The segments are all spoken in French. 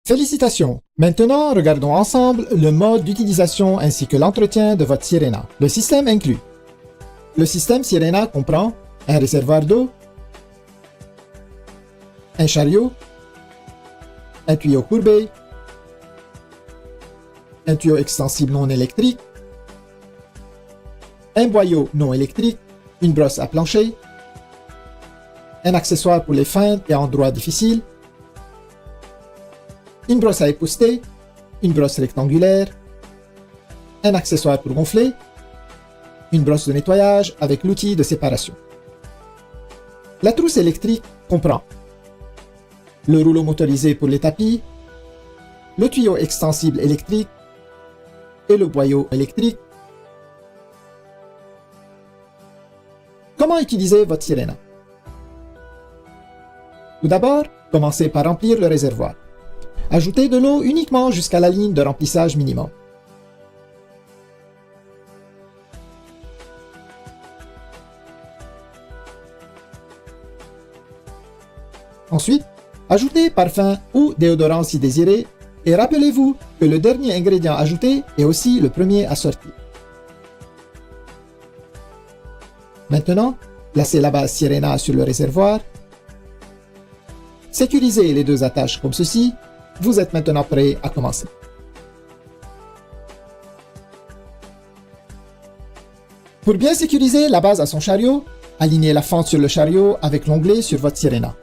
Félicitations! Maintenant, regardons ensemble le mode d'utilisation ainsi que l'entretien de votre Sirena. Le système inclus. Le système Sirena comprend un réservoir d'eau, un chariot, un tuyau courbé, un tuyau extensible non électrique, un boyau non électrique, une brosse à plancher, un accessoire pour les feintes et endroits difficiles, une brosse à épousseter, une brosse rectangulaire, un accessoire pour gonfler, une brosse de nettoyage avec l'outil de séparation. La trousse électrique comprend le rouleau motorisé pour les tapis, le tuyau extensible électrique et le boyau électrique. Comment utiliser votre Sirena? Tout d'abord, commencez par remplir le réservoir. Ajoutez de l'eau uniquement jusqu'à la ligne de remplissage minimum. Ensuite, ajoutez parfum ou déodorant si désiré et rappelez-vous que le dernier ingrédient ajouté est aussi le premier à sortir. Maintenant, placez la base Sirena sur le réservoir. Sécurisez les deux attaches comme ceci. Vous êtes maintenant prêt à commencer. Pour bien sécuriser la base à son chariot, alignez la fente sur le chariot avec l'onglet sur votre Sirena.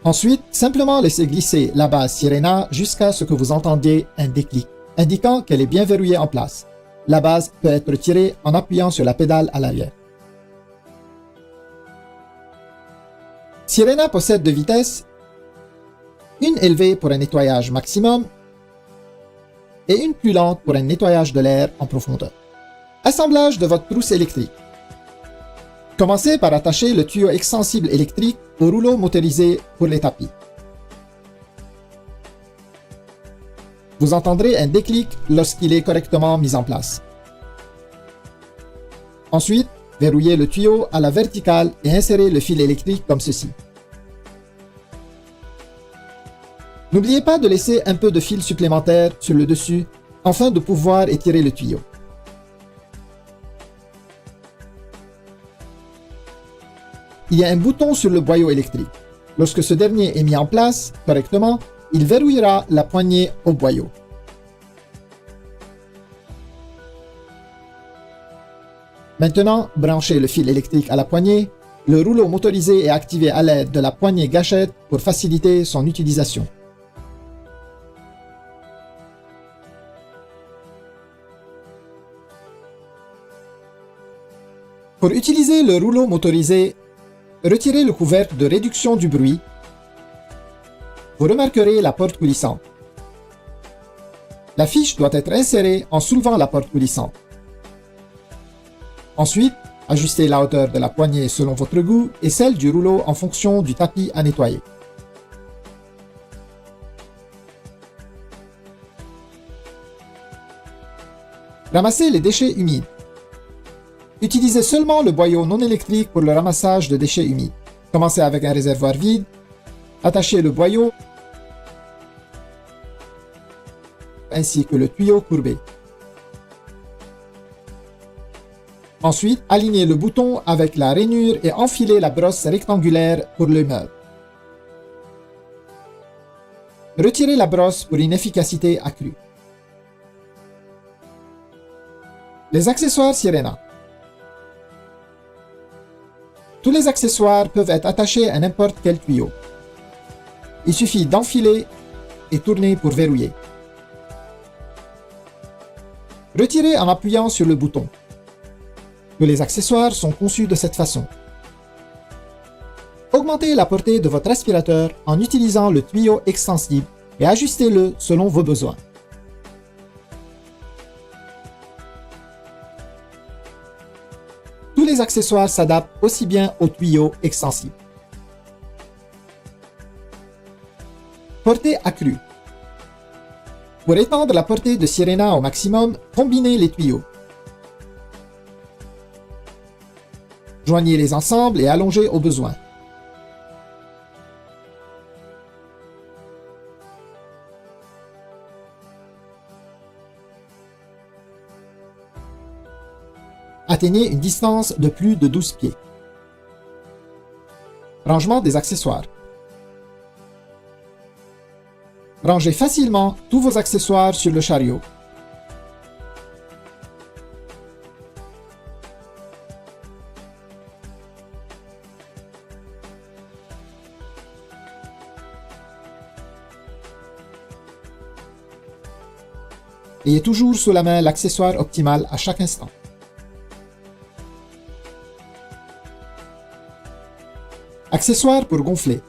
Ensuite, simplement laissez glisser la base Sirena jusqu'à ce que vous entendiez un déclic, indiquant qu'elle est bien verrouillée en place. La base peut être retirée en appuyant sur la pédale à l'arrière. Sirena possède deux vitesses, une élevée pour un nettoyage maximum et une plus lente pour un nettoyage de l'air en profondeur. Assemblage de votre trousse électrique. Commencez par attacher le tuyau extensible électrique au rouleau motorisé pour les tapis. Vous entendrez un déclic lorsqu'il est correctement mis en place. Ensuite, verrouillez le tuyau à la verticale et insérez le fil électrique comme ceci. N'oubliez pas de laisser un peu de fil supplémentaire sur le dessus afin de pouvoir étirer le tuyau. Il y a un bouton sur le boyau électrique. Lorsque ce dernier est mis en place correctement, il verrouillera la poignée au boyau. Maintenant, branchez le fil électrique à la poignée. Le rouleau motorisé est activé à l'aide de la poignée gâchette pour faciliter son utilisation. Pour utiliser le rouleau motorisé, retirez le couvercle de réduction du bruit. Vous remarquerez la porte coulissante. La fiche doit être insérée en soulevant la porte coulissante. Ensuite, ajustez la hauteur de la poignée selon votre goût et celle du rouleau en fonction du tapis à nettoyer. Ramassez les déchets humides. Utilisez seulement le boyau non électrique pour le ramassage de déchets humides. Commencez avec un réservoir vide. Attachez le boyau ainsi que le tuyau courbé. Ensuite, alignez le bouton avec la rainure et enfilez la brosse rectangulaire pour le meuble. Retirez la brosse pour une efficacité accrue. Les accessoires Sirena. Tous les accessoires peuvent être attachés à n'importe quel tuyau. Il suffit d'enfiler et tourner pour verrouiller. Retirez en appuyant sur le bouton. Tous les accessoires sont conçus de cette façon. Augmentez la portée de votre aspirateur en utilisant le tuyau extensible et ajustez-le selon vos besoins. Tous les accessoires s'adaptent aussi bien au tuyau extensible. Portée accrue. Pour étendre la portée de Sirena au maximum, combinez les tuyaux. Joignez-les ensemble et allongez au besoin. Atteignez une distance de plus de 12 pieds. Rangement des accessoires. Rangez facilement tous vos accessoires sur le chariot. Ayez toujours sous la main l'accessoire optimal à chaque instant. Accessoires pour gonfler.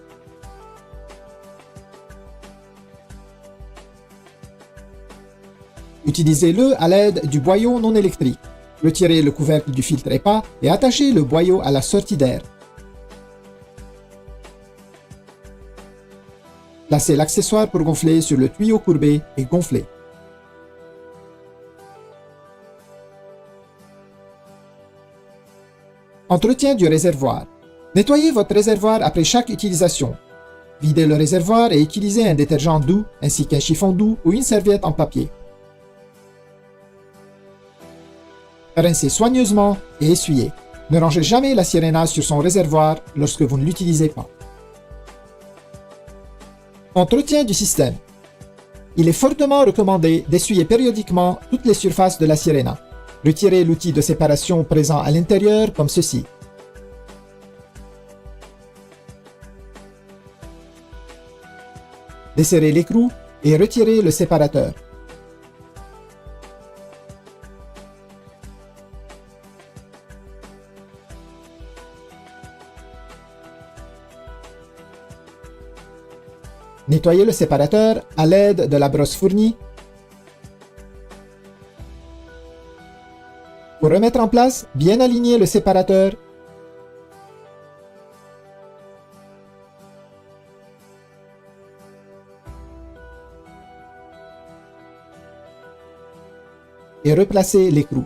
Utilisez-le à l'aide du boyau non électrique. Retirez le couvercle du filtre EPA et attachez le boyau à la sortie d'air. Placez l'accessoire pour gonfler sur le tuyau courbé et gonflez. Entretien du réservoir. Nettoyez votre réservoir après chaque utilisation. Videz le réservoir et utilisez un détergent doux ainsi qu'un chiffon doux ou une serviette en papier. Rincez soigneusement et essuyez. Ne rangez jamais la Sirena sur son réservoir lorsque vous ne l'utilisez pas. Entretien du système. Il est fortement recommandé d'essuyer périodiquement toutes les surfaces de la Sirena. Retirez l'outil de séparation présent à l'intérieur comme ceci. Desserrez l'écrou et retirez le séparateur. Nettoyez le séparateur à l'aide de la brosse fournie. Pour remettre en place, bien aligner le séparateur. Et replacer l'écrou.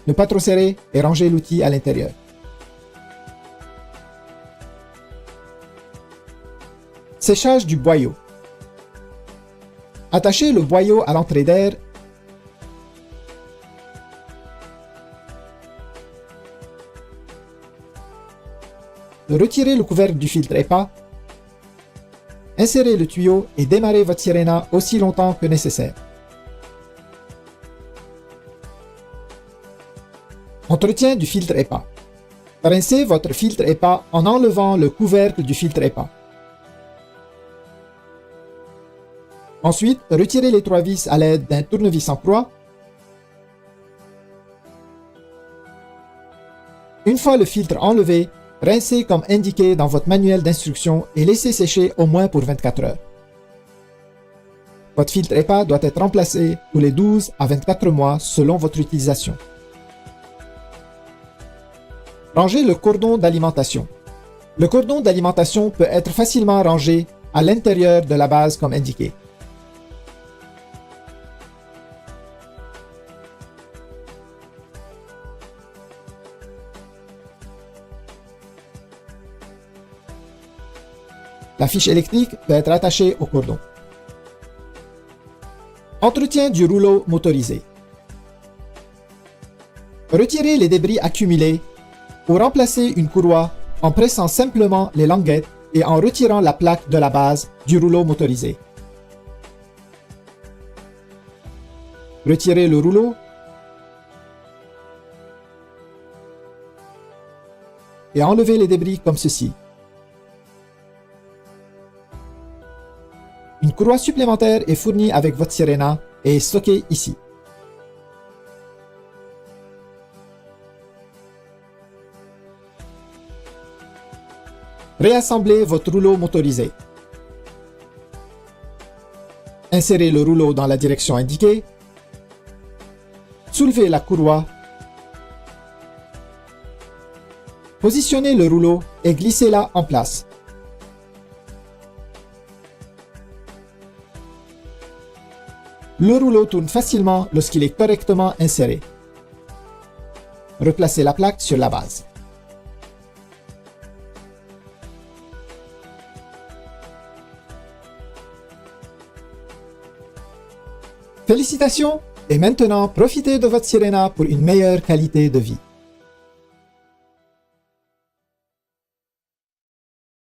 Ne pas trop serrer et ranger l'outil à l'intérieur. Séchage du boyau. Attachez le boyau à l'entrée d'air. Retirez le couvercle du filtre EPA. Insérez le tuyau et démarrez votre Sirena aussi longtemps que nécessaire. Entretien du filtre EPA. Rincez votre filtre EPA en enlevant le couvercle du filtre EPA. Ensuite, retirez les 3 vis à l'aide d'un tournevis en croix. Une fois le filtre enlevé, rincez comme indiqué dans votre manuel d'instruction et laissez sécher au moins pour 24 heures. Votre filtre EPA doit être remplacé tous les 12 à 24 mois selon votre utilisation. Rangez le cordon d'alimentation. Le cordon d'alimentation peut être facilement rangé à l'intérieur de la base comme indiqué. La fiche électrique peut être attachée au cordon. Entretien du rouleau motorisé. Retirez les débris accumulés ou remplacez une courroie en pressant simplement les languettes et en retirant la plaque de la base du rouleau motorisé. Retirez le rouleau et enlevez les débris comme ceci. Une courroie supplémentaire est fournie avec votre Sirena et est stockée ici. Réassemblez votre rouleau motorisé. Insérez le rouleau dans la direction indiquée. Soulevez la courroie. Positionnez le rouleau et glissez-la en place. Le rouleau tourne facilement lorsqu'il est correctement inséré. Replacez la plaque sur la base. Félicitations! Et maintenant, profitez de votre Sirena pour une meilleure qualité de vie.